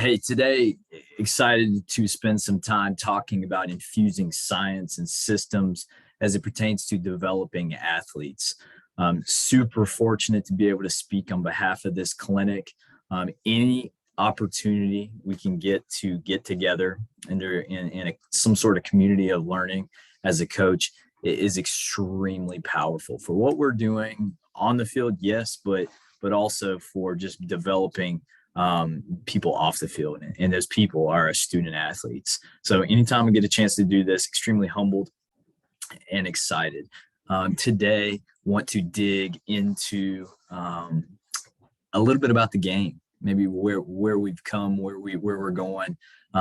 Hey, today, excited to spend some time talking about infusing science and systems as it pertains to developing athletes. Super fortunate to be able to speak on behalf of this clinic. Any opportunity we can get together in some sort of community of learning as a coach is extremely powerful for what we're doing on the field, yes, but also for just developing people off the field, and those people are our student athletes. So anytime we get a chance to do this, extremely humbled and excited. Today, want to dig into a little bit about the game, maybe where we've come, where we're going,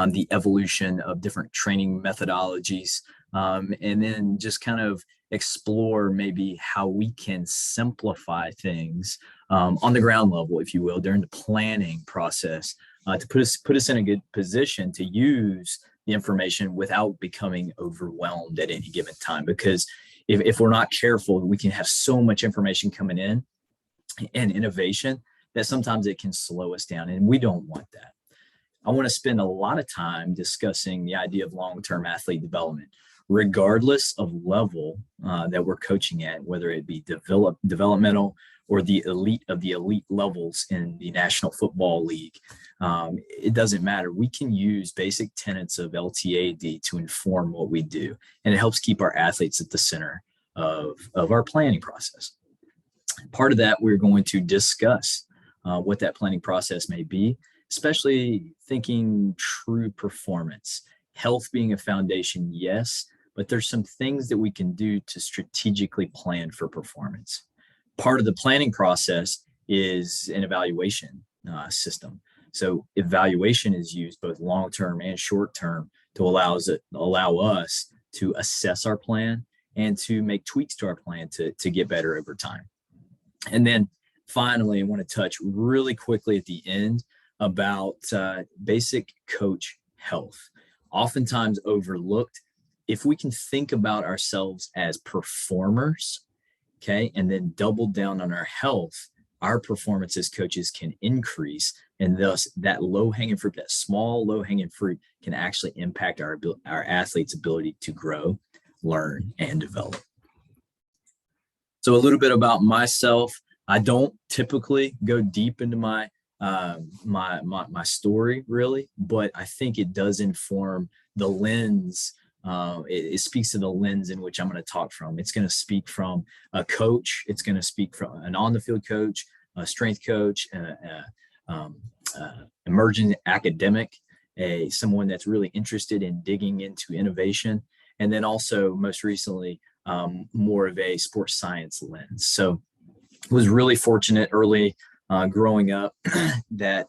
the evolution of different training methodologies, and then just kind of explore maybe how we can simplify things on the ground level, if you will, during the planning process, to put us in a good position to use the information without becoming overwhelmed at any given time. Because if we're not careful, we can have so much information coming in and innovation that sometimes it can slow us down, and we don't want that. I want to spend a lot of time discussing the idea of long-term athlete development, regardless of level that we're coaching at, whether it be developmental or the elite of the elite levels in the National Football League. It doesn't matter. We can use basic tenets of LTAD to inform what we do, and it helps keep our athletes at the center of our planning process. Part of that, we're going to discuss what that planning process may be, especially thinking true performance. Health being a foundation, yes, but there's some things that we can do to strategically plan for performance. Part of the planning process is an evaluation system. So evaluation is used both long-term and short-term to allow us to assess our plan and to make tweaks to our plan to get better over time. And then finally, I want to touch really quickly at the end about basic coach health. Oftentimes overlooked. If we can think about ourselves as performers, okay, and then double down on our health, our performance as coaches can increase, and thus that low-hanging fruit, that small low-hanging fruit, can actually impact our athletes' ability to grow, learn, and develop. So a little bit about myself. I don't typically go deep into my story, really, but I think it does inform the lens. It speaks to the lens in which I'm going to talk from. It's going to speak from a coach. It's going to speak from an on-the-field coach, a strength coach, emerging academic, someone that's really interested in digging into innovation, and then also most recently more of a sports science lens. So I was really fortunate early growing up that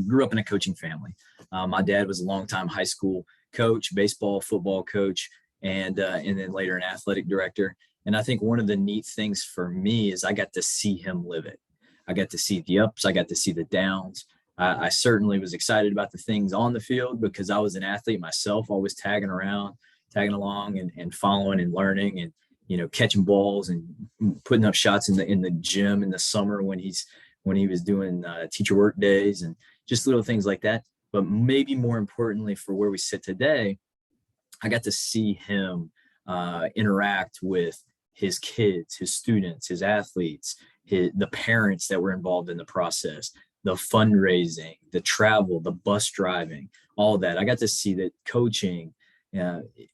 grew up in a coaching family. My dad was a longtime high school coach, baseball, football coach, and then later an athletic director. And I think one of the neat things for me is I got to see him live it. I got to see the ups. I got to see the downs. I certainly was excited about the things on the field because I was an athlete myself, always tagging along and following and learning and, catching balls and putting up shots in the gym in the summer when he was doing teacher work days and just little things like that. But maybe more importantly for where we sit today, I got to see him interact with his kids, his students, his athletes, the parents that were involved in the process, the fundraising, the travel, the bus driving, all that. I got to see that coaching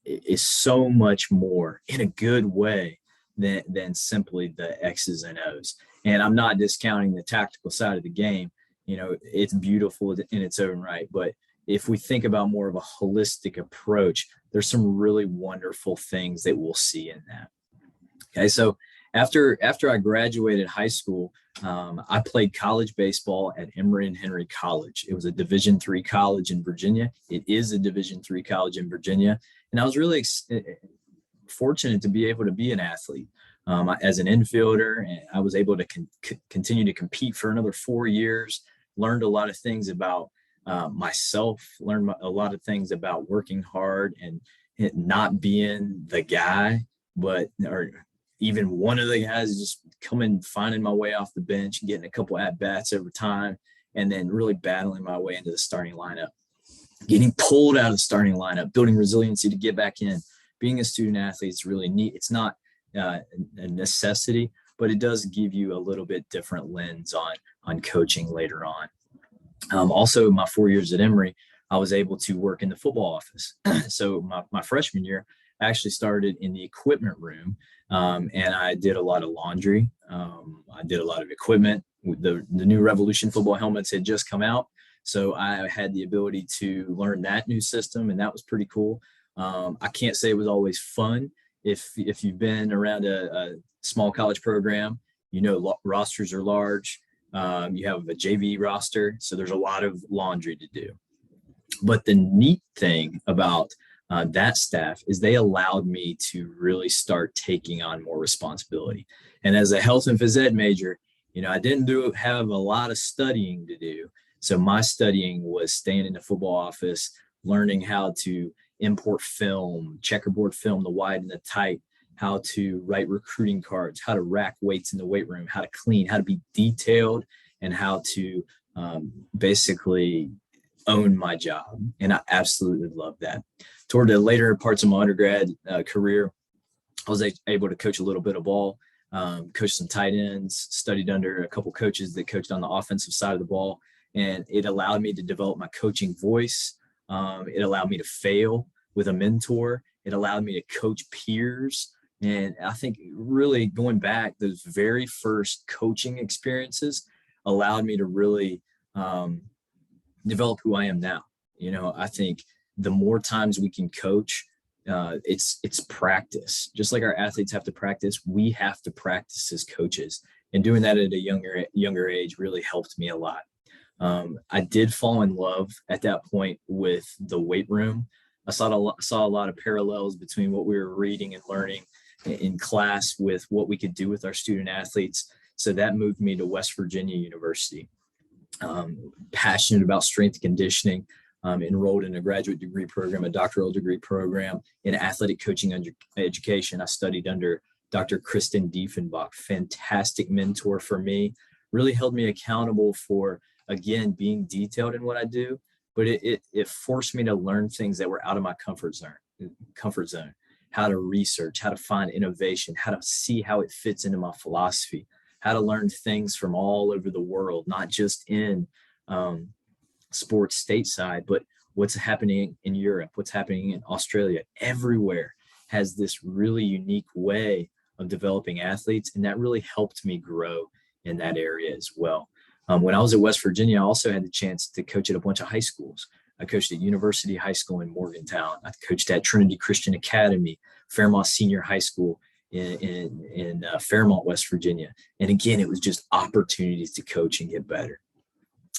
is so much more in a good way than simply the X's and O's. And I'm not discounting the tactical side of the game. It's beautiful in its own right. But if we think about more of a holistic approach, there's some really wonderful things that we'll see in that. Okay, so after I graduated high school, I played college baseball at Emory and Henry College. It was a Division III college in Virginia. It is a Division III college in Virginia. And I was really fortunate to be able to be an athlete. As an infielder, and I was able to continue to compete for another 4 years, learned a lot of things about myself, learned a lot of things about working hard and not being the guy, or even one of the guys, just coming, finding my way off the bench, getting a couple at-bats over time, and then really battling my way into the starting lineup, getting pulled out of the starting lineup, building resiliency to get back in. Being a student athlete is really neat. It's not a necessity, but it does give you a little bit different lens on coaching later on. Also, my 4 years at Emory, I was able to work in the football office. So my freshman year, I actually started in the equipment room, and I did a lot of laundry. I did a lot of equipment. The new Revolution football helmets had just come out, so I had the ability to learn that new system, and that was pretty cool. I can't say it was always fun. If you've been around a small college program, rosters are large. You have a JV roster, so there's a lot of laundry to do. But the neat thing about that staff is they allowed me to really start taking on more responsibility. And as a health and phys ed major, I didn't have a lot of studying to do. So my studying was staying in the football office, learning how to import film, checkerboard film, the wide and the tight, how to write recruiting cards, how to rack weights in the weight room, how to clean, how to be detailed, and how to basically own my job. And I absolutely loved that. Toward the later parts of my undergrad career, I was able to coach a little bit of ball, coach some tight ends, studied under a couple coaches that coached on the offensive side of the ball. And it allowed me to develop my coaching voice. It allowed me to fail with a mentor. It allowed me to coach peers. And I think really going back, those very first coaching experiences allowed me to really develop who I am now. I think the more times we can coach, it's practice. Just like our athletes have to practice, we have to practice as coaches. And doing that at a younger age really helped me a lot. I did fall in love at that point with the weight room. I saw a lot of parallels between what we were reading and learning in class with what we could do with our student athletes. So that moved me to West Virginia University. Passionate about strength and conditioning, enrolled in a graduate degree program, a doctoral degree program in athletic coaching education. I studied under Dr. Kristen Diefenbach, fantastic mentor for me, really held me accountable for, again, being detailed in what I do, but it forced me to learn things that were out of my comfort zone, how to research, how to find innovation, how to see how it fits into my philosophy, how to learn things from all over the world, not just in sports stateside, but what's happening in Europe, what's happening in Australia. Everywhere has this really unique way of developing athletes, and that really helped me grow in that area as well. When I was at West Virginia, I also had the chance to coach at a bunch of high schools. I coached at University High School in Morgantown. I coached at Trinity Christian Academy, Fairmont Senior High School in Fairmont, West Virginia. And again, it was just opportunities to coach and get better.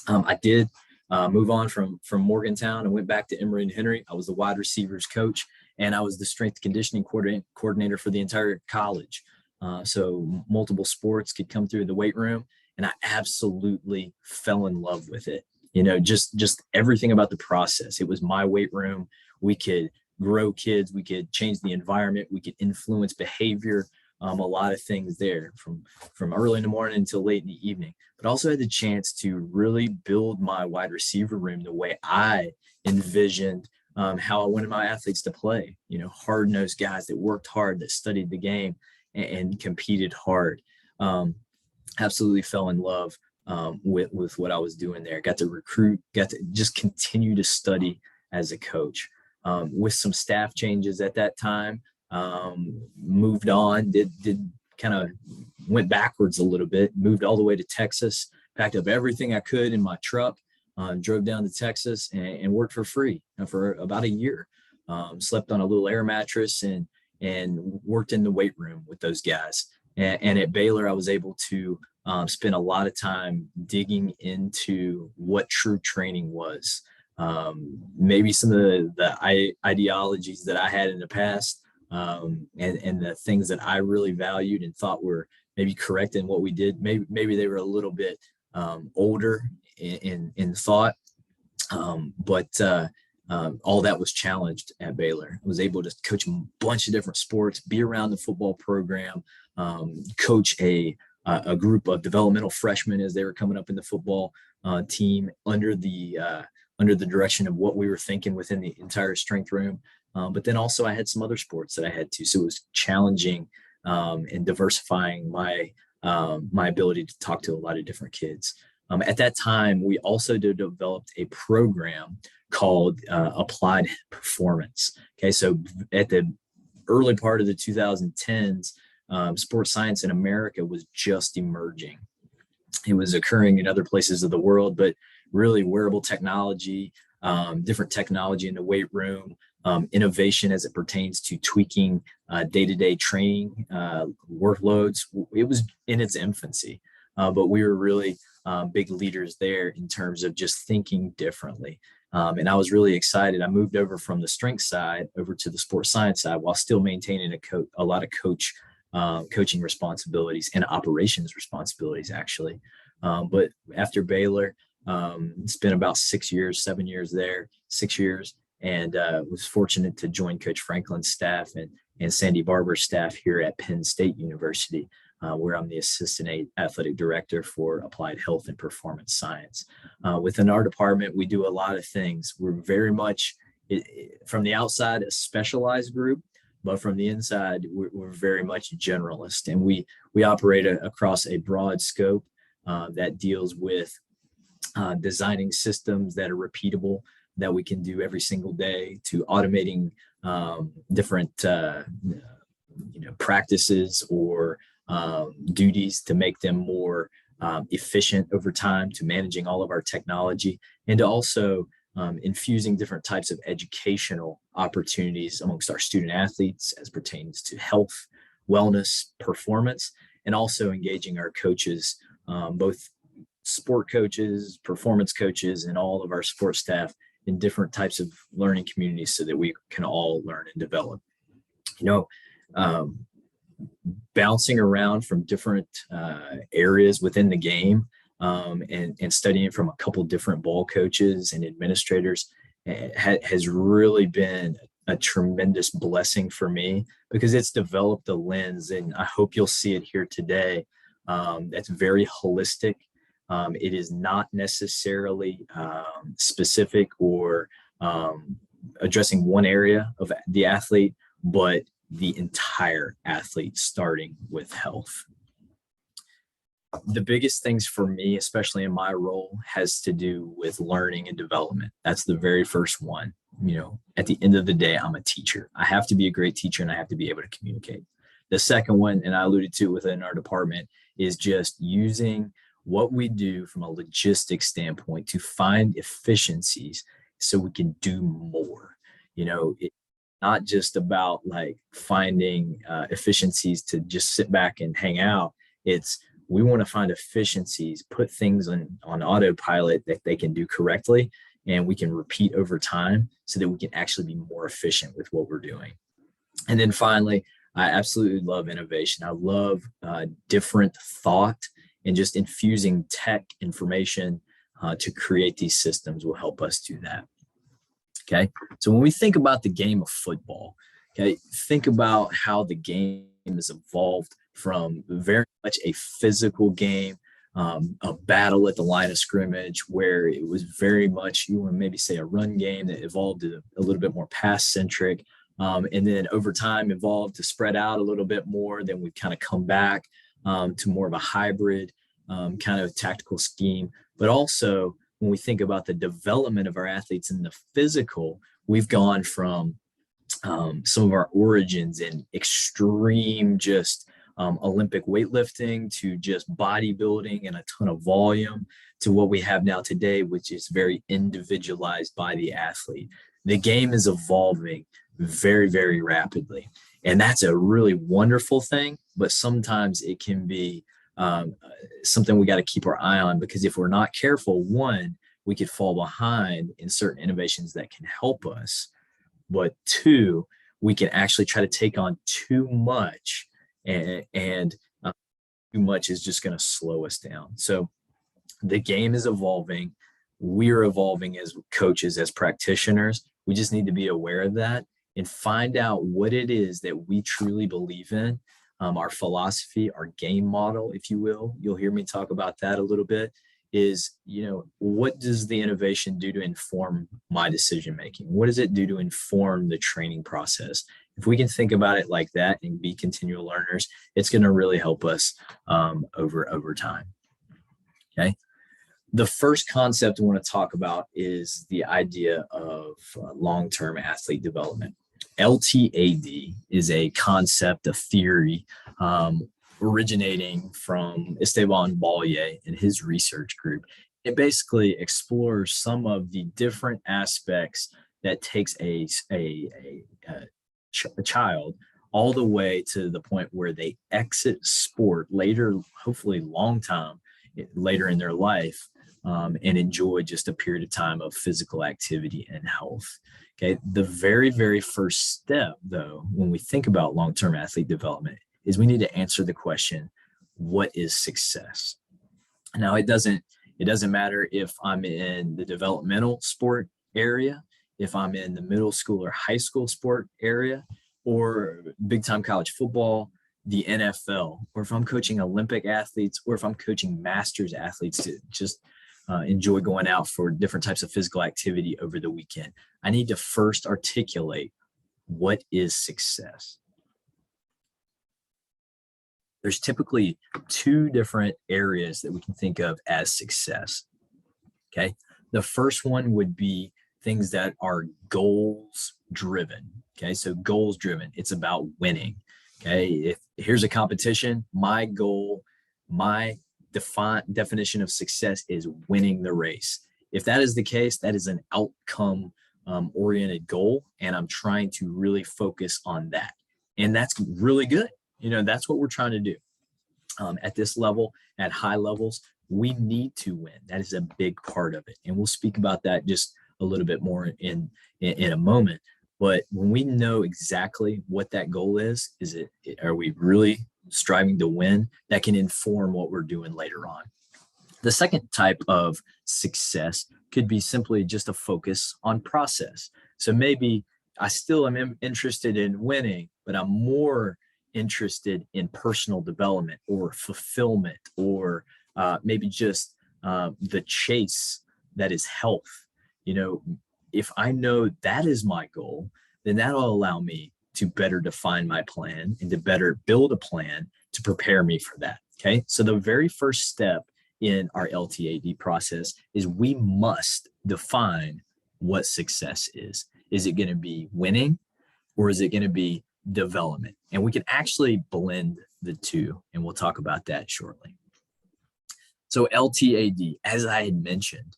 I did move on from Morgantown and went back to Emory and Henry. I was the wide receivers coach, and I was the strength conditioning coordinator for the entire college. So multiple sports could come through the weight room, and I absolutely fell in love with it. Just everything about the process. It was my weight room. We could grow kids. We could change the environment. We could influence behavior. A lot of things there from early in the morning until late in the evening, but also had the chance to really build my wide receiver room the way I envisioned how I wanted my athletes to play, hard-nosed guys that worked hard, that studied the game and competed hard. Absolutely fell in love with what I was doing there. Got to recruit, got to just continue to study as a coach. With some staff changes at that time, moved on, did kind of went backwards a little bit, moved all the way to Texas, packed up everything I could in my truck, drove down to Texas and worked for free for about a year. Slept on a little air mattress and worked in the weight room with those guys. And at Baylor, I was able to spend a lot of time digging into what true training was. Maybe some of the ideologies that I had in the past, and the things that I really valued and thought were maybe correct in what we did. Maybe they were a little bit older in thought, but all that was challenged at Baylor. I was able to coach a bunch of different sports, be around the football program, coach a a group of developmental freshmen as they were coming up in the football team under the direction of what we were thinking within the entire strength room. But then also I had some other sports that I had to, so it was challenging and diversifying my ability to talk to a lot of different kids. At that time, we also developed a program called Applied Performance. Okay, so at the early part of the 2010s, sports science in America was just emerging. It was occurring in other places of the world, but really wearable technology, different technology in the weight room, innovation as it pertains to tweaking day-to-day training workloads. It was in its infancy, but we were really big leaders there in terms of just thinking differently. And I was really excited. I moved over from the strength side over to the sports science side while still maintaining a lot of coaching responsibilities and operations responsibilities, actually. But after Baylor, spent about 7 years there, 6 years, and was fortunate to join Coach Franklin's staff and Sandy Barber's staff here at Penn State University, where I'm the assistant athletic director for applied health and performance science. Within our department, we do a lot of things. We're very much, from the outside, a specialized group, but from the inside, we're very much generalist, and we operate across a broad scope that deals with designing systems that are repeatable, that we can do every single day, to automating different practices or duties to make them more efficient over time, to managing all of our technology, and to also infusing different types of educational opportunities amongst our student athletes as pertains to health, wellness, performance, and also engaging our coaches, both sport coaches, performance coaches, and all of our sports staff in different types of learning communities so that we can all learn and develop. Bouncing around from different areas within the game and studying from a couple different ball coaches and administrators has really been a tremendous blessing for me, because it's developed a lens, and I hope you'll see it here today, that's very holistic. It is not necessarily specific or addressing one area of the athlete, but the entire athlete, starting with health. The biggest things for me, especially in my role, has to do with learning and development. That's the very first one. At the end of the day, I'm a teacher. I have to be a great teacher, and I have to be able to communicate. The second one, and I alluded to within our department, is just using what we do from a logistics standpoint to find efficiencies so we can do more. It's not just about like finding efficiencies to just sit back and hang out. We want to find efficiencies, put things on autopilot that they can do correctly, and we can repeat over time so that we can actually be more efficient with what we're doing. And then finally, I absolutely love innovation. I love different thought, and just infusing tech information to create these systems will help us do that. Okay, so when we think about the game of football, okay, think about how the game has evolved from very much a physical game, a battle at the line of scrimmage, where it was very much, you want to maybe say, a run game that evolved to a little bit more pass-centric, and then over time evolved to spread out a little bit more. Then we've kind of come back to more of a hybrid kind of tactical scheme. But also, when we think about the development of our athletes in the physical, we've gone from some of our origins in extreme just Olympic weightlifting to just bodybuilding and a ton of volume, to what we have now today, which is very individualized by the athlete. The game is evolving very, very rapidly, and that's a really wonderful thing. But sometimes it can be something we got to keep our eye on, because if we're not careful, one, we could fall behind in certain innovations that can help us, but two, we can actually try to take on too much, and too much is just going to slow us down. So the game is evolving. We're evolving as coaches, as practitioners. We just need to be aware of that and find out what it is that we truly believe in, our philosophy, our game model, if you will. You'll hear me talk about that a little bit. Is, what does the innovation do to inform my decision making? What does it do to inform the training process? If we can think about it like that and be continual learners, it's going to really help us over time. Okay. The first concept I want to talk about is the idea of long-term athlete development. LTAD is a concept, a theory originating from Esteban Ballier and his research group. It basically explores some of the different aspects that takes a child all the way to the point where they exit sport later, hopefully long time later in their life, and enjoy just a period of time of physical activity and health. Okay. The very, very first step, though, when we think about long-term athlete development, is we need to answer the question, what is success? Now, it doesn't matter if I'm in the developmental sport area, if I'm in the middle school or high school sport area, or big time college football, the NFL, or if I'm coaching Olympic athletes, or if I'm coaching masters athletes to just enjoy going out for different types of physical activity over the weekend. I need to first articulate, what is success? There's typically two different areas that we can think of as success. Okay. The first one would be things that are goals driven. Okay. So goals driven, it's about winning. Okay. If here's a competition, my goal, my definition of success is winning the race. If that is the case, that is an outcome oriented goal. And I'm trying to really focus on that. And that's really good. That's what we're trying to do. At this level, at high levels, we need to win. That is a big part of it. And we'll speak about that just a little bit more in a moment. But when we know exactly what that goal is are we really striving to win? That can inform what we're doing later on. The second type of success could be simply just a focus on process. So maybe I still am interested in winning, but I'm more interested in personal development or fulfillment, or maybe just the chase that is health. If I know that is my goal, then that'll allow me to better define my plan and to better build a plan to prepare me for that. Okay. So the very first step in our LTAD process is we must define what success is. Is it going to be winning, or is it going to be development? And we can actually blend the two, and we'll talk about that shortly. So LTAD, as I had mentioned,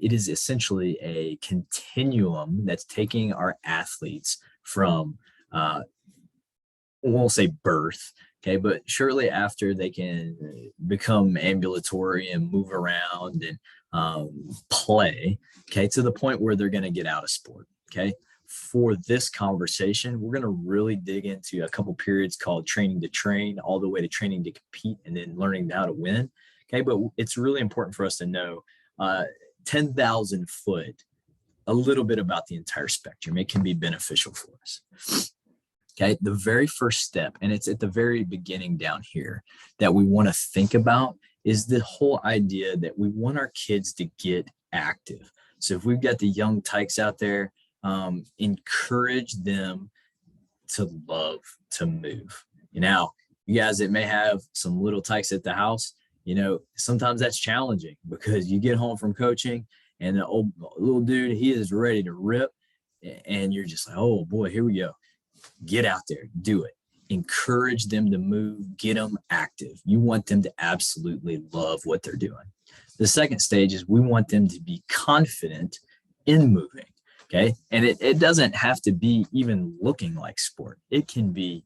it is essentially a continuum that's taking our athletes from, we won't say birth, okay, but shortly after they can become ambulatory and move around and play, okay, to the point where they're going to get out of sport, okay. For this conversation, we're going to really dig into a couple periods called training to train, all the way to training to compete, and then learning how to win. Okay, but it's really important for us to know 10,000 foot, a little bit about the entire spectrum. It can be beneficial for us. Okay, the very first step, and it's at the very beginning down here, that we want to think about is the whole idea that we want our kids to get active. So if we've got the young tykes out there, encourage them to love to move. Now, you guys that may have some little tykes at the house, sometimes that's challenging because you get home from coaching and the old little dude, he is ready to rip, and you're just like, oh boy, here we go. Get out there, do it. Encourage them to move, get them active. You want them to absolutely love what they're doing. The second stage is we want them to be confident in moving. Okay. And it doesn't have to be even looking like sport. It can be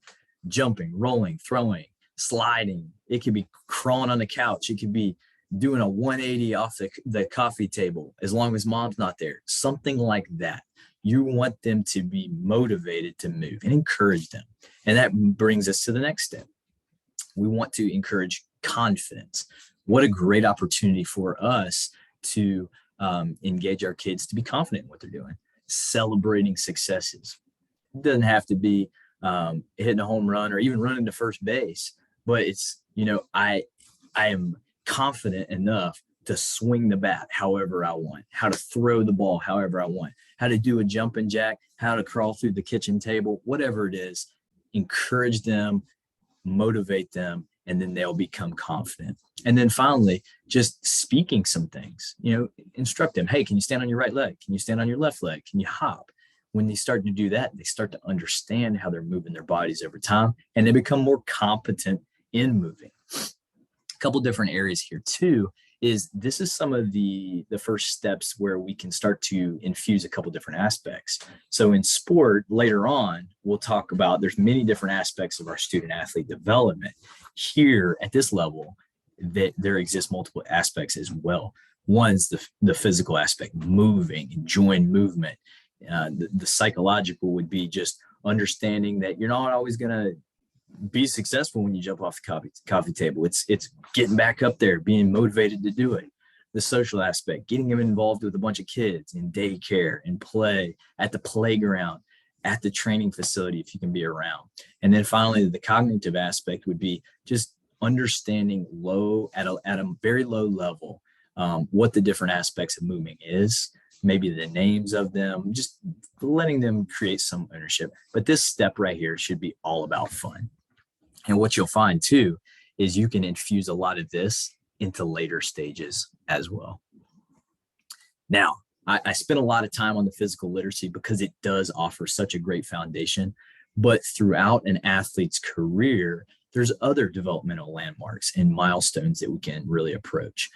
jumping, rolling, throwing, sliding. It could be crawling on the couch. It could be doing a 180 off the coffee table as long as mom's not there. Something like that. You want them to be motivated to move and encourage them. And that brings us to the next step. We want to encourage confidence. What a great opportunity for us to engage our kids to be confident in what they're doing. Celebrating successes. It doesn't have to be hitting a home run or even running to first base. But it's, I am confident enough to swing the bat however I want, how to throw the ball however I want, how to do a jumping jack, how to crawl through the kitchen table, whatever it is. Encourage them, motivate them, and then they'll become confident. And then finally, just speaking some things, instruct them. Hey, can you stand on your right leg? Can you stand on your left leg? Can you hop? When they start to do that, they start to understand how they're moving their bodies over time, and they become more competent in moving. A couple different areas here too is this is some of the first steps where we can start to infuse a couple different aspects. So in sport, later on, we'll talk about there's many different aspects of our student athlete development. Here at this level, that there exists multiple aspects as well. One's the physical aspect, moving, enjoying movement. The psychological would be just understanding that you're not always going to be successful when you jump off the coffee table. It's getting back up there, being motivated to do it. The social aspect, getting them involved with a bunch of kids in daycare and play, at the playground, at the training facility if you can be around. And then finally, the cognitive aspect would be just understanding at a very low level what the different aspects of moving is, maybe the names of them, just letting them create some ownership. But this step right here should be all about fun. And what you'll find too is you can infuse a lot of this into later stages as well. Now, I spent a lot of time on the physical literacy because it does offer such a great foundation. But throughout an athlete's career, there's other developmental landmarks and milestones that we can really approach.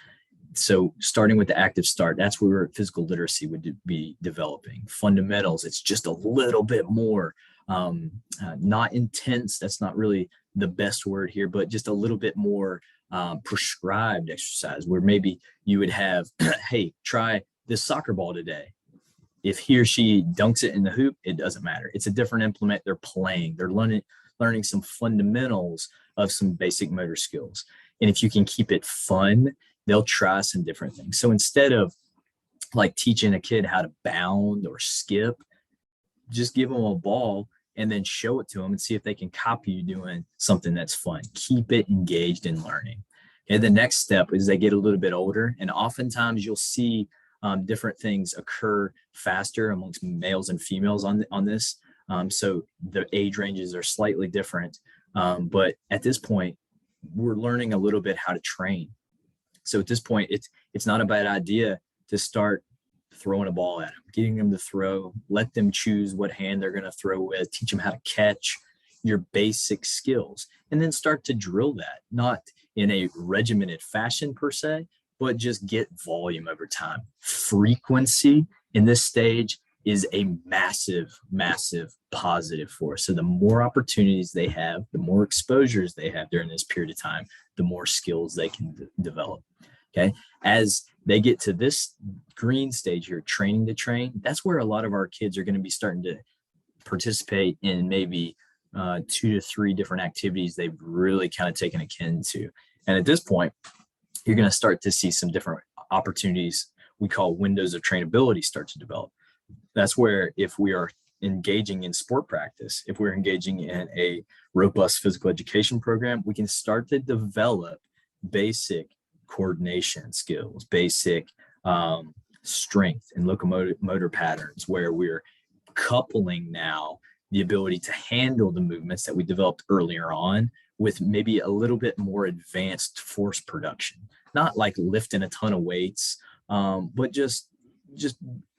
So starting with the active start, that's where physical literacy would be developing. Fundamentals, it's just a little bit more, not intense. That's not really the best word here, but just a little bit more prescribed exercise where maybe you would have, hey, try this soccer ball today. If he or she dunks it in the hoop, it doesn't matter. It's a different implement. They're playing. They're learning some fundamentals of some basic motor skills. And if you can keep it fun, they'll try some different things. So instead of like teaching a kid how to bound or skip, just give them a ball and then show it to them and see if they can copy you doing something that's fun. Keep it engaged in learning. And the next step is they get a little bit older, and oftentimes you'll see different things occur faster amongst males and females on this. So the age ranges are slightly different. But at this point, we're learning a little bit how to train. So at this point, it's not a bad idea to start throwing a ball at them, getting them to throw, let them choose what hand they're going to throw with, teach them how to catch, your basic skills, and then start to drill that, not in a regimented fashion per se, but just get volume over time. Frequency in this stage is a massive, massive positive for us. So the more opportunities they have, the more exposures they have during this period of time, the more skills they can develop. Okay. As they get to this green stage here, training to train, that's where a lot of our kids are going to be starting to participate in maybe 2 to 3 different activities they've really kind of taken a kin to. And at this point, you're going to start to see some different opportunities we call windows of trainability start to develop. That's where if we are engaging in sport practice, if we're engaging in a robust physical education program, we can start to develop basic coordination skills, basic strength and locomotor patterns, where we're coupling now the ability to handle the movements that we developed earlier on with maybe a little bit more advanced force production, not like lifting a ton of weights, but just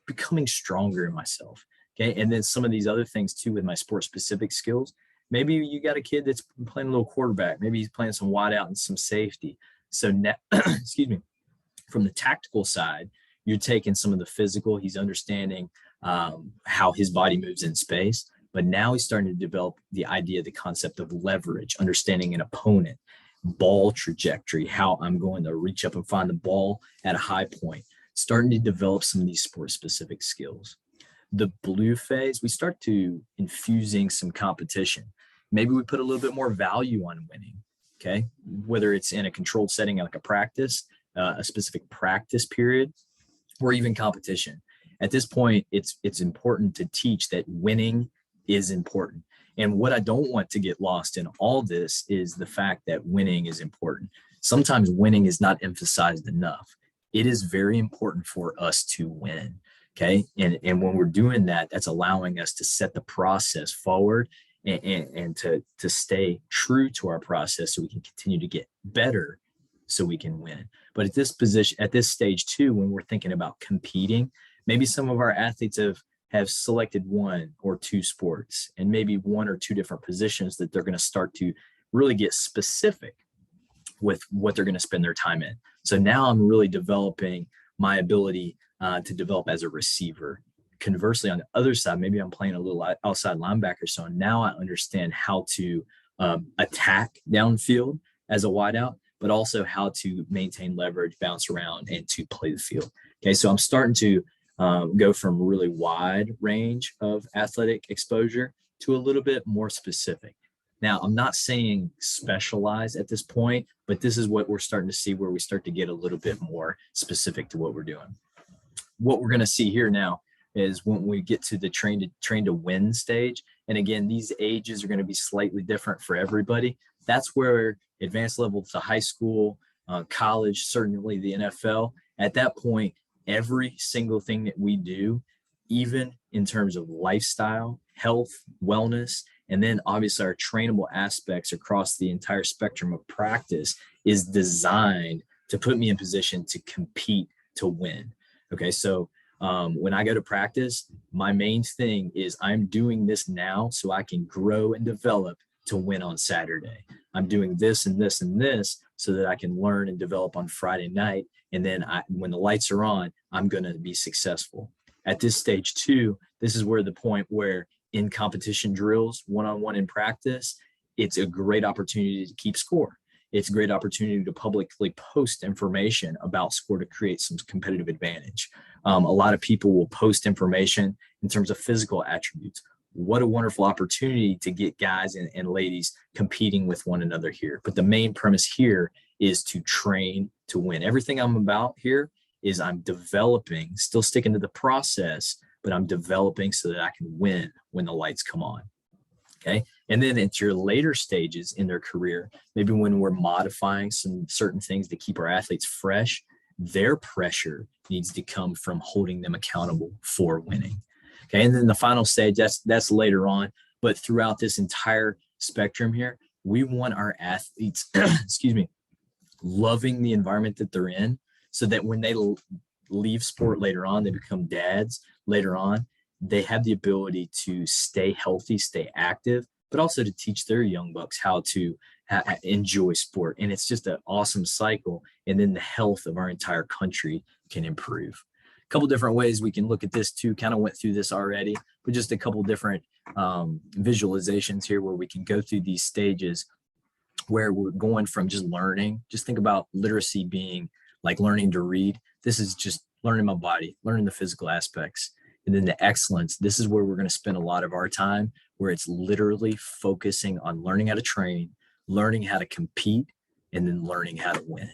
becoming stronger in myself. Okay. And then some of these other things too, with my sport specific skills, maybe you got a kid that's playing a little quarterback, maybe he's playing some wide out and some safety. So now, excuse me, from the tactical side, you're taking some of the physical, he's understanding how his body moves in space, but now he's starting to develop the idea, the concept of leverage, understanding an opponent, ball trajectory, how I'm going to reach up and find the ball at a high point, starting to develop some of these sport specific skills. The blue phase, we start to infusing some competition. Maybe we put a little bit more value on winning. Okay. Whether it's in a controlled setting, like a practice, a specific practice period, or even competition. At this point, it's important to teach that winning is important. And what I don't want to get lost in all this is the fact that winning is important. Sometimes winning is not emphasized enough. It is very important for us to win. Okay. And when we're doing that, that's allowing us to set the process forward and to stay true to our process so we can continue to get better so we can win. But at this position, at this stage too, when we're thinking about competing, maybe some of our athletes have selected one or two sports and maybe one or two different positions that they're going to start to really get specific with what they're going to spend their time in. So now I'm really developing my ability to develop as a receiver. Conversely, on the other side, maybe I'm playing a little outside linebacker. So now I understand how to attack downfield as a wideout, but also how to maintain leverage, bounce around, and to play the field. Okay, so I'm starting to go from really wide range of athletic exposure to a little bit more specific. Now, I'm not saying specialize at this point, but this is what we're starting to see where we start to get a little bit more specific to what we're doing. What we're going to see here now is when we get to the train to win stage. And again, these ages are going to be slightly different for everybody. That's where advanced level to high school, college, certainly the NFL, at that point, every single thing that we do, even in terms of lifestyle, health, wellness, and then obviously our trainable aspects across the entire spectrum of practice is designed to put me in position to compete to win. Okay, so when I go to practice, my main thing is I'm doing this now so I can grow and develop to win on Saturday. I'm doing this and this and this so that I can learn and develop on Friday night. And then when the lights are on, I'm going to be successful. At this stage too, this is where the point where in competition drills, one-on-one in practice, it's a great opportunity to keep score. It's a great opportunity to publicly post information about score to create some competitive advantage. A lot of people will post information in terms of physical attributes. What a wonderful opportunity to get guys and ladies competing with one another here. But the main premise here is to train to win. Everything I'm about here is I'm developing, still sticking to the process, but I'm developing so that I can win when the lights come on. Okay. And then into your later stages in their career, maybe when we're modifying some certain things to keep our athletes fresh, their pressure needs to come from holding them accountable for winning. Okay. And then the final stage, that's later on. But throughout this entire spectrum here, we want our athletes, excuse me, loving the environment that they're in so that when they leave sport later on, they become dads later on, they have the ability to stay healthy, stay active, but also to teach their young bucks how to enjoy sport. And it's just an awesome cycle. And then the health of our entire country can improve. A couple different ways we can look at this too, kind of went through this already, but just a couple different visualizations here where we can go through these stages where we're going from just learning. Just think about literacy being like learning to read. This is just learning my body, learning the physical aspects. And then the excellence, this is where we're going to spend a lot of our time, where it's literally focusing on learning how to train, learning how to compete, and then learning how to win.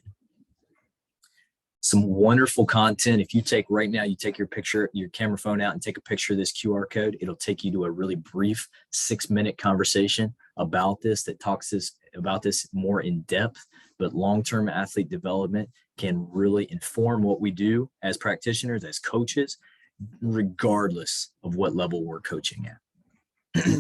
Some wonderful content. If you take right now, you take your camera phone out and take a picture of this QR code, it'll take you to a really brief 6-minute conversation about this that talks about this more in depth. But long-term athlete development can really inform what we do as practitioners, as coaches, regardless of what level we're coaching at.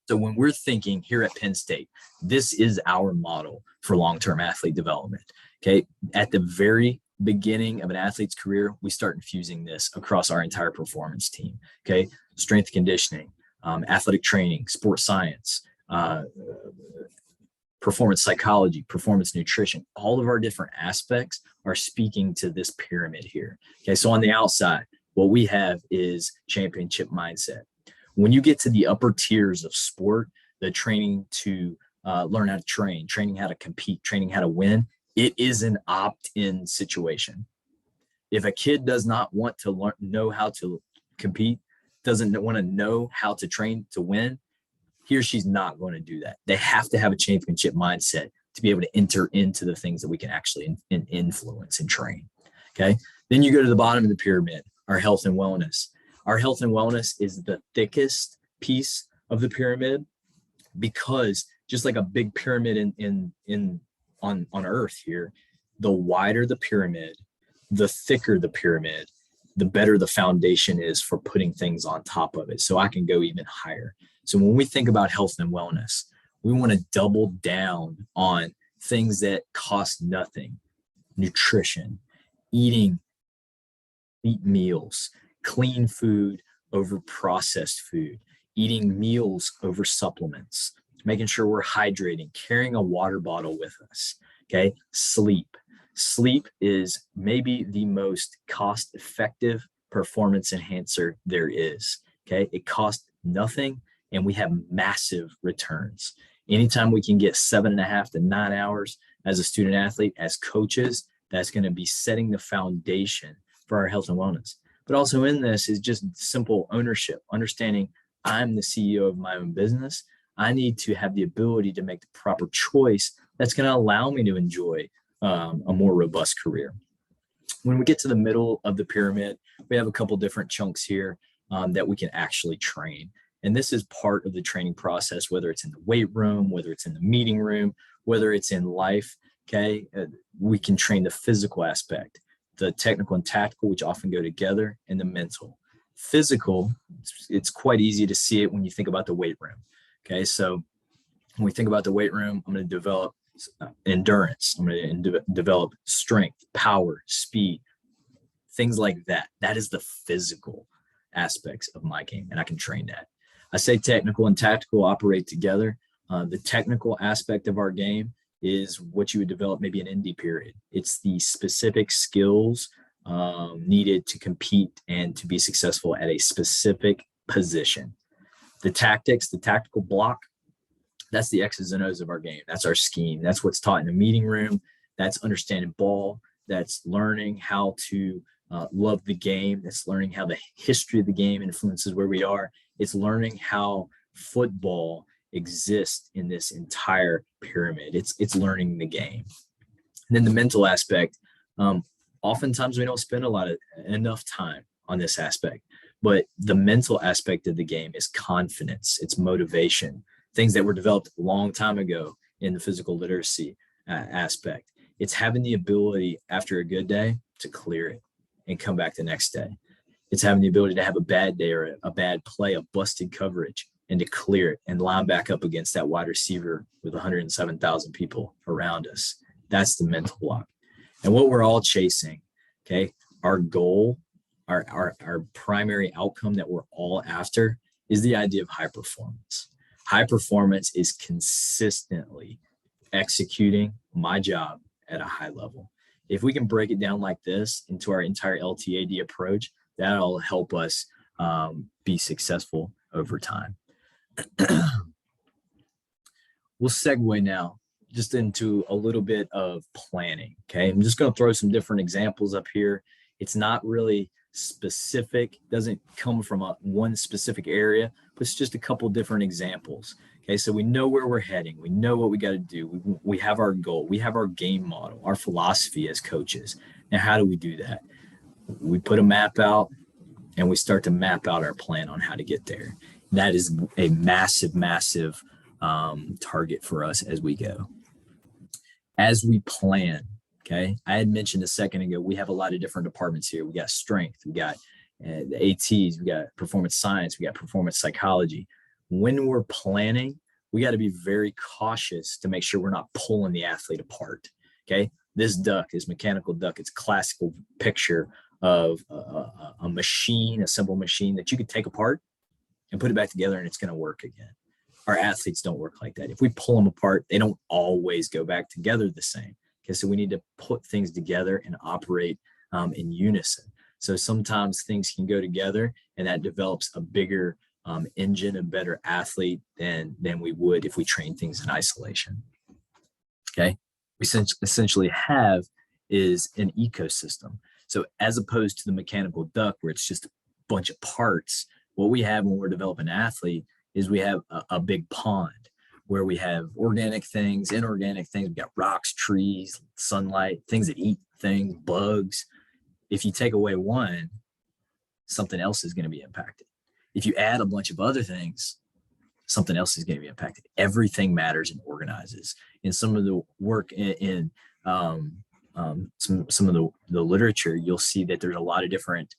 So when we're thinking here at Penn State, this is our model for long-term athlete development. Okay. At the very beginning of an athlete's career, we start infusing this across our entire performance team. Okay. Strength conditioning, athletic training, sports science, performance psychology, performance nutrition, all of our different aspects are speaking to this pyramid here. Okay. So on the outside, what we have is championship mindset. When you get to the upper tiers of sport, the training to learn how to train, training how to compete, training how to win, it is an opt-in situation. If a kid does not want to know how to compete, doesn't want to know how to train to win, he or she's not going to do that. They have to have a championship mindset to be able to enter into the things that we can actually influence and train. Okay. Then you go to the bottom of the pyramid, our health and wellness. Our health and wellness is the thickest piece of the pyramid, because just like a big pyramid on Earth here, the wider the pyramid, the thicker the pyramid, the better the foundation is for putting things on top of it. So I can go even higher. So when we think about health and wellness, we want to double down on things that cost nothing: nutrition, eating meals, clean food over processed food, eating meals over supplements, making sure we're hydrating, carrying a water bottle with us. Okay. Sleep is maybe the most cost effective performance enhancer there is. Okay. It costs nothing and we have massive returns. Anytime we can get 7.5 to 9 hours as a student athlete, as coaches, that's going to be setting the foundation for our health and wellness. But also in this is just simple ownership, understanding I'm the CEO of my own business. I need to have the ability to make the proper choice that's going to allow me to enjoy a more robust career. When we get to the middle of the pyramid, we have a couple different chunks here that we can actually train. And this is part of the training process, whether it's in the weight room, whether it's in the meeting room, whether it's in life. Okay. We can train the physical aspect, the technical and tactical, which often go together, and the mental. Physical, it's quite easy to see it when you think about the weight room. Okay. So when we think about the weight room, I'm going to develop endurance. I'm going to develop strength, power, speed, things like that. That is the physical aspects of my game, and I can train that. I say technical and tactical operate together. The technical aspect of our game is what you would develop maybe an indie period. It's the specific skills needed to compete and to be successful at a specific position. The tactics, the tactical block, that's the X's and O's of our game. That's our scheme. That's what's taught in the meeting room. That's understanding ball. That's learning how to love the game. That's learning how the history of the game influences where we are. It's learning how football exists in this entire pyramid. It's learning the game. And then the mental aspect. Oftentimes we don't spend enough time on this aspect, but the mental aspect of the game is confidence. It's motivation. Things that were developed a long time ago in the physical literacy aspect. It's having the ability after a good day to clear it and come back the next day. It's having the ability to have a bad day or a bad play, a busted coverage, and to clear it and line back up against that wide receiver with 107,000 people around us. That's the mental block. And what we're all chasing, okay, our goal, our primary outcome that we're all after is the idea of high performance. High performance is consistently executing my job at a high level. If we can break it down like this into our entire LTAD approach, that'll help us be successful over time. We'll segue now just into a little bit of planning. Okay. I'm just going to throw some different examples up here. It's not really specific, doesn't come from one specific area, but it's just a couple different examples. Okay. So we know where we're heading. We know what we got to do. We have our goal. We have our game model, our philosophy as coaches. Now, how do we do that? We put a map out and we start to map out our plan on how to get there. That is a massive target for us as we go. As we plan, okay, I had mentioned a second ago, we have a lot of different departments here. We got strength, we got the ATs, we got performance science, we got performance psychology. When we're planning, we got to be very cautious to make sure we're not pulling the athlete apart. Okay, this mechanical duck, it's a classical picture of a machine, a simple machine that you could take apart and put it back together and it's going to work again. Our athletes don't work like that. If we pull them apart, they don't always go back together the same. Okay, so we need to put things together and operate in unison. So sometimes things can go together and that develops a bigger engine, a better athlete than we would if we train things in isolation. Okay, we essentially have is an ecosystem. So as opposed to the mechanical duck where it's just a bunch of parts, what we have when we're developing an athlete is we have a big pond where we have organic things, inorganic things. We got rocks, trees, sunlight, things that eat things, bugs. If you take away one, something else is going to be impacted. If you add a bunch of other things, something else is going to be impacted. Everything matters and organizes. In some of the work in some of the literature, you'll see that there's a lot of different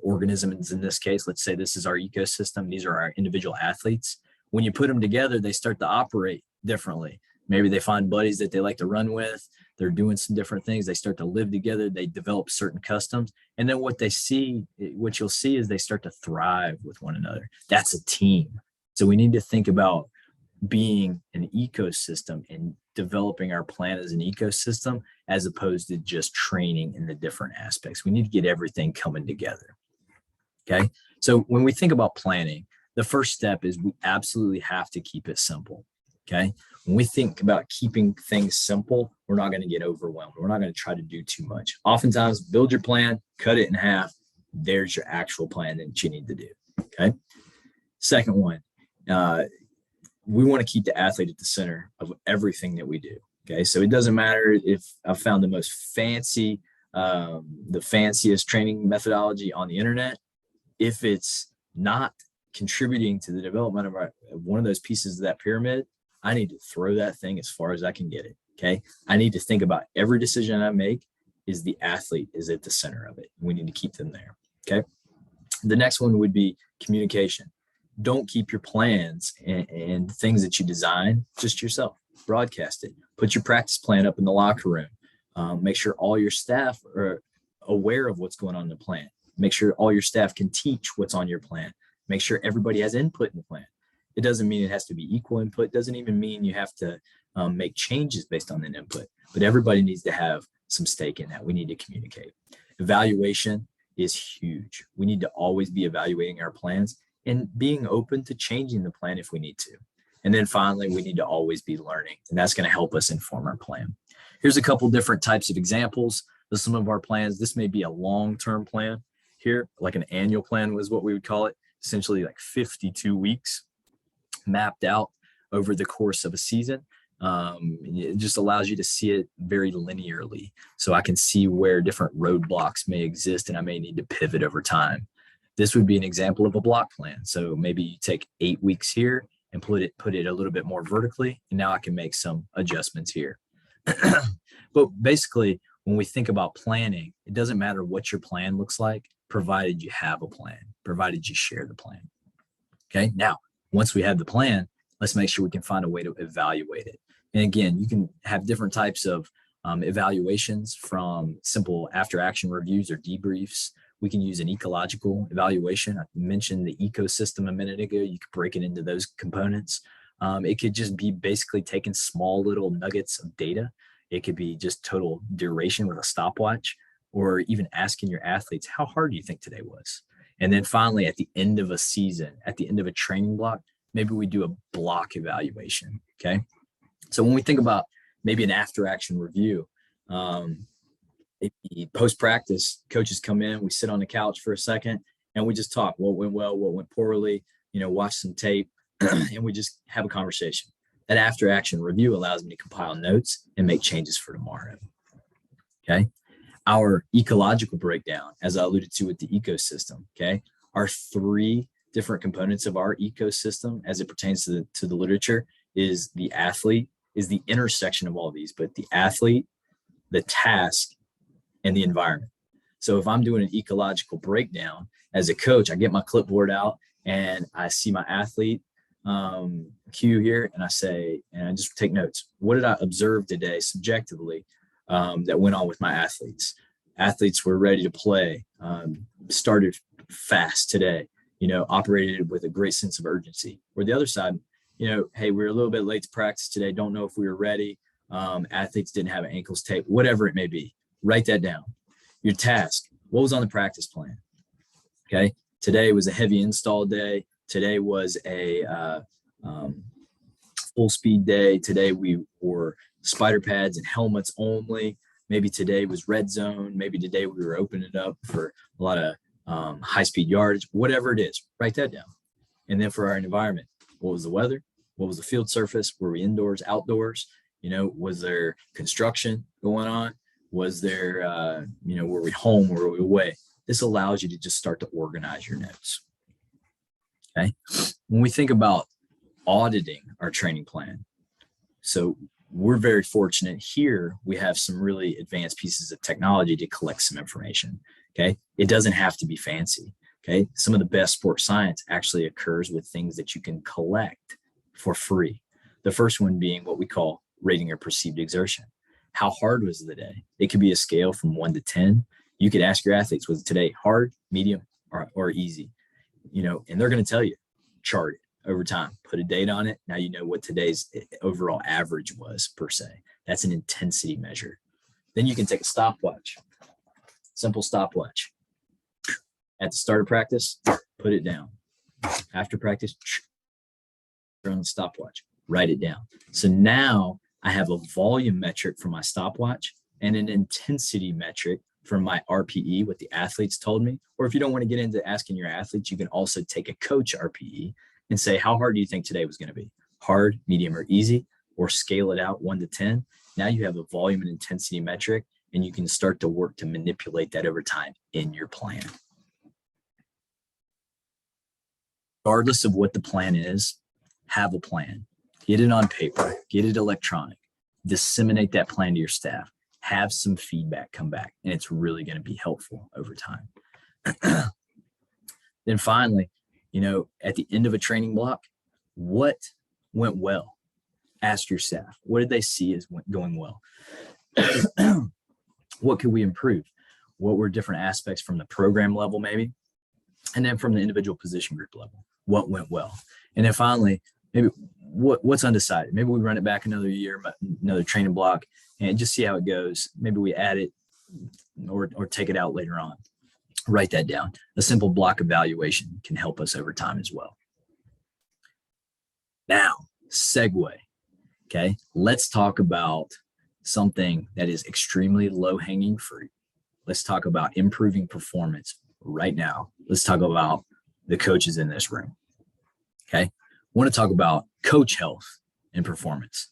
organisms in this case. Let's say this is our ecosystem. These are our individual athletes. When you put them together, they start to operate differently. Maybe they find buddies that they like to run with. They're doing some different things. They start to live together. They develop certain customs. And then what you'll see is they start to thrive with one another. That's a team. So we need to think about being an ecosystem and developing our plan as an ecosystem, as opposed to just training in the different aspects. We need to get everything coming together. Okay. So when we think about planning, the first step is we absolutely have to keep it simple. Okay. When we think about keeping things simple, we're not going to get overwhelmed. We're not going to try to do too much. Oftentimes, build your plan, cut it in half. There's your actual plan that you need to do. Okay. Second one, we want to keep the athlete at the center of everything that we do. Okay. So it doesn't matter if I found the most fancy, the fanciest training methodology on the internet. If it's not contributing to the development of one of those pieces of that pyramid, I need to throw that thing as far as I can get it. Okay. I need to think about every decision I make is the athlete is at the center of it. We need to keep them there. Okay. The next one would be communication. Don't keep your plans and things that you design just yourself. Broadcast it. Put your practice plan up in the locker room. Make sure all your staff are aware of what's going on in the plan. Make sure all your staff can teach what's on your plan. Make sure everybody has input in the plan. It doesn't mean it has to be equal input. It doesn't even mean you have to make changes based on that input, but everybody needs to have some stake in that. We need to communicate. Evaluation is huge. We need to always be evaluating our plans and being open to changing the plan if we need to. And then finally, we need to always be learning, and that's going to help us inform our plan. Here's a couple different types of examples of some of our plans. This may be a long-term plan here, like an annual plan was what we would call it, essentially like 52 weeks mapped out over the course of a season. It just allows you to see it very linearly. So I can see where different roadblocks may exist and I may need to pivot over time. This would be an example of a block plan. So maybe you take 8 weeks here and put it a little bit more vertically. And now I can make some adjustments here. But basically, when we think about planning, it doesn't matter what your plan looks like, provided you have a plan, provided you share the plan. Okay. Now, once we have the plan, let's make sure we can find a way to evaluate it. And again, you can have different types of evaluations, from simple after action reviews or debriefs. We can use an ecological evaluation. I mentioned the ecosystem a minute ago. You could break it into those components. It could just be basically taking small little nuggets of data. It could be just total duration with a stopwatch, or even asking your athletes, how hard do you think today was? And then finally, at the end of a season, at the end of a training block, maybe we do a block evaluation. Okay. So when we think about maybe an after action review, post practice, coaches come in, we sit on the couch for a second and we just talk what went well, what went poorly, watch some tape and we just have a conversation. That after action review allows me to compile notes and make changes for tomorrow. Okay. Our ecological breakdown, as I alluded to with the ecosystem, okay, our 3 different components of our ecosystem as it pertains to the literature is the athlete, is the intersection of all these, but the athlete, the task, and the environment. So if I'm doing an ecological breakdown as a coach, I get my clipboard out and I see my athlete cue here, and I just take notes. What did I observe today subjectively that went on with my athletes? Athletes were ready to play, started fast today, operated with a great sense of urgency. Or the other side, hey, we're a little bit late to practice today. Don't know if we were ready. Athletes didn't have ankles taped, whatever it may be. Write that down. Your task, what was on the practice plan? Okay. Today was a heavy install day. Today was a full speed day. Today we wore spider pads and helmets only. Maybe today was red zone. Maybe today we were opening it up for a lot of high speed yardage, whatever it is, write that down. And then for our environment, what was the weather? What was the field surface? Were we indoors, outdoors? Was there construction going on? Was there, were we home? Were we away? This allows you to just start to organize your notes. Okay. When we think about auditing our training plan. So we're very fortunate here. We have some really advanced pieces of technology to collect some information. Okay. It doesn't have to be fancy. Okay. Some of the best sports science actually occurs with things that you can collect for free. The first one being what we call rating your perceived exertion. How hard was the day? It could be a scale from 1 to 10. You could ask your athletes, was today hard, medium, or easy? And they're going to tell you, chart it over time, put a date on it. Now you know what today's overall average was per se. That's an intensity measure. Then you can take a stopwatch, simple stopwatch. At the start of practice, put it down. After practice, turn on the stopwatch, write it down. So now I have a volume metric for my stopwatch and an intensity metric for my RPE, what the athletes told me. Or if you don't want to get into asking your athletes, you can also take a coach RPE and say, how hard do you think today was going to be? Hard, medium, or easy, or scale it out 1 to 10. Now you have a volume and intensity metric, and you can start to work to manipulate that over time in your plan. Regardless of what the plan is, have a plan. Get it on paper, get it electronic, disseminate that plan to your staff, have some feedback come back, and it's really going to be helpful over time. Then finally, at the end of a training block, what went well? Ask your staff, what did they see as going well? What could we improve? What were different aspects from the program level maybe? And then from the individual position group level, what went well? And then finally, maybe what's undecided? Maybe we run it back another year, another training block, and just see how it goes. Maybe we add it or take it out later on. Write that down. A simple block evaluation can help us over time as well. Now, segue. Okay, let's talk about something that is extremely low-hanging fruit. Let's talk about improving performance right now. Let's talk about the coaches in this room. Okay, I want to talk about coach health and performance.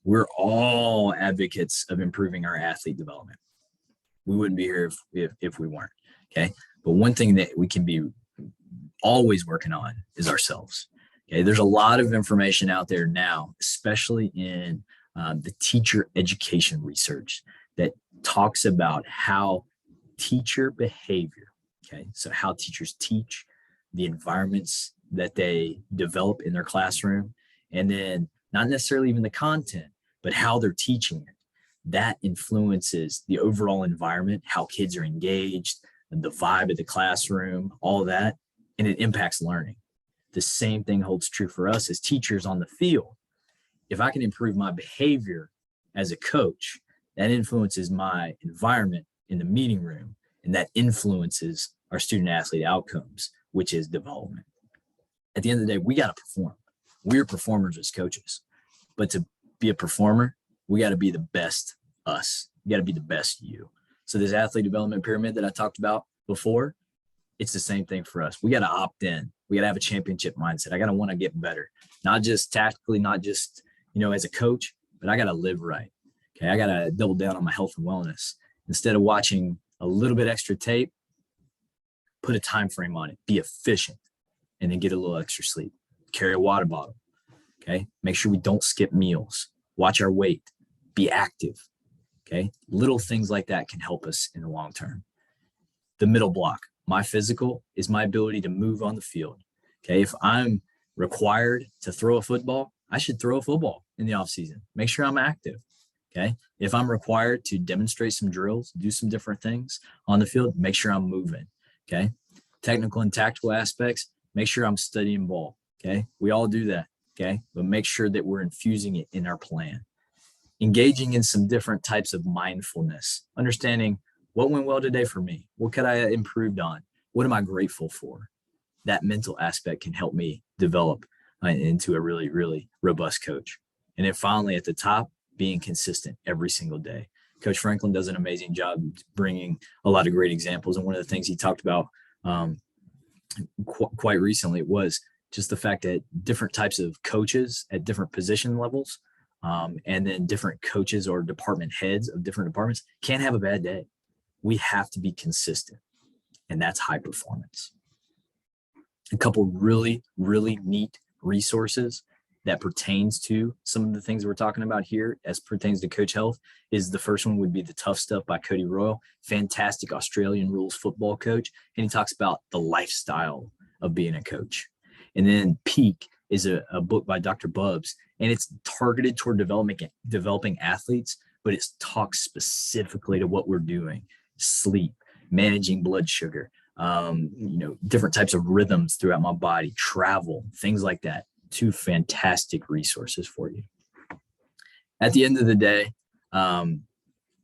We're all advocates of improving our athlete development. We wouldn't be here if we weren't. Okay, but one thing that we can be always working on is ourselves. Okay, there's a lot of information out there now, especially in the teacher education research that talks about how teacher behavior, okay, so how teachers teach, the environments that they develop in their classroom, and then not necessarily even the content, but how they're teaching it. That influences the overall environment, how kids are engaged, the vibe of the classroom, all that, and it impacts learning. The same thing holds true for us as teachers on the field. If I can improve my behavior as a coach, that influences my environment in the meeting room, and that influences our student athlete outcomes, which is development. At the end of the day, we got to perform. We're performers as coaches, but to be a performer, we got to be the best us. You got to be the best you. So this athlete development pyramid that I talked about before, it's the same thing for us. We got to opt in. We got to have a championship mindset. I got to want to get better, not just tactically, not just, as a coach, but I got to live right. Okay. I got to double down on my health and wellness. Instead of watching a little bit extra tape, put a time frame on it, be efficient, and then get a little extra sleep. Carry a water bottle. Okay. Make sure we don't skip meals. Watch our weight. Be active. Okay. Little things like that can help us in the long term. The middle block, my physical, is my ability to move on the field. Okay. If I'm required to throw a football, I should throw a football in the off season. Make sure I'm active. Okay. If I'm required to demonstrate some drills, do some different things on the field, make sure I'm moving. Okay. Technical and tactical aspects, make sure I'm studying ball. Okay. We all do that. Okay. But make sure that we're infusing it in our plan. Engaging in some different types of mindfulness, understanding what went well today for me. What could I have improved on? What am I grateful for? That mental aspect can help me develop into a really, really robust coach. And then finally, at the top, being consistent every single day. Coach Franklin does an amazing job bringing a lot of great examples. And one of the things he talked about quite recently was just the fact that different types of coaches at different position levels, and then different coaches or department heads of different departments can't have a bad day. We have to be consistent, and that's high performance. A couple really, really neat resources that pertains to some of the things we're talking about here as pertains to coach health is the first one would be The Tough Stuff by Cody Royal, fantastic Australian rules football coach. And he talks about the lifestyle of being a coach. And then Peak is a book by Dr. Bubbs, and it's targeted toward developing athletes, but it talks specifically to what we're doing: sleep, managing blood sugar, different types of rhythms throughout my body, travel, things like that. Two fantastic resources for you. At the end of the day, I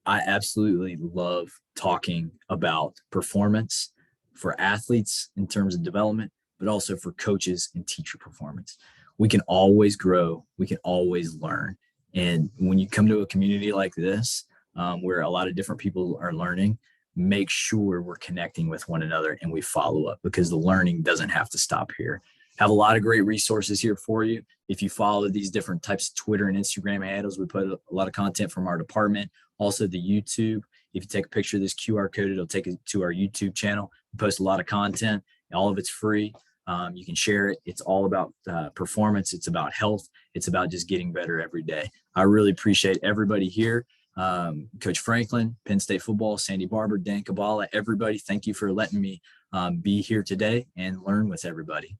absolutely love talking about performance for athletes in terms of development, but also for coaches and teacher performance. We can always grow. We can always learn. And when you come to a community like this, where a lot of different people are learning, make sure we're connecting with one another and we follow up, because the learning doesn't have to stop here. Have a lot of great resources here for you. If you follow these different types of Twitter and Instagram handles, we put a lot of content from our department. Also the YouTube. If you take a picture of this QR code, it'll take it to our YouTube channel. We post a lot of content. All of it's free. You can share it. It's all about performance. It's about health. It's about just getting better every day. I really appreciate everybody here. Coach Franklin, Penn State football, Sandy Barber, Dan Kabbalah, everybody. Thank you for letting me be here today and learn with everybody.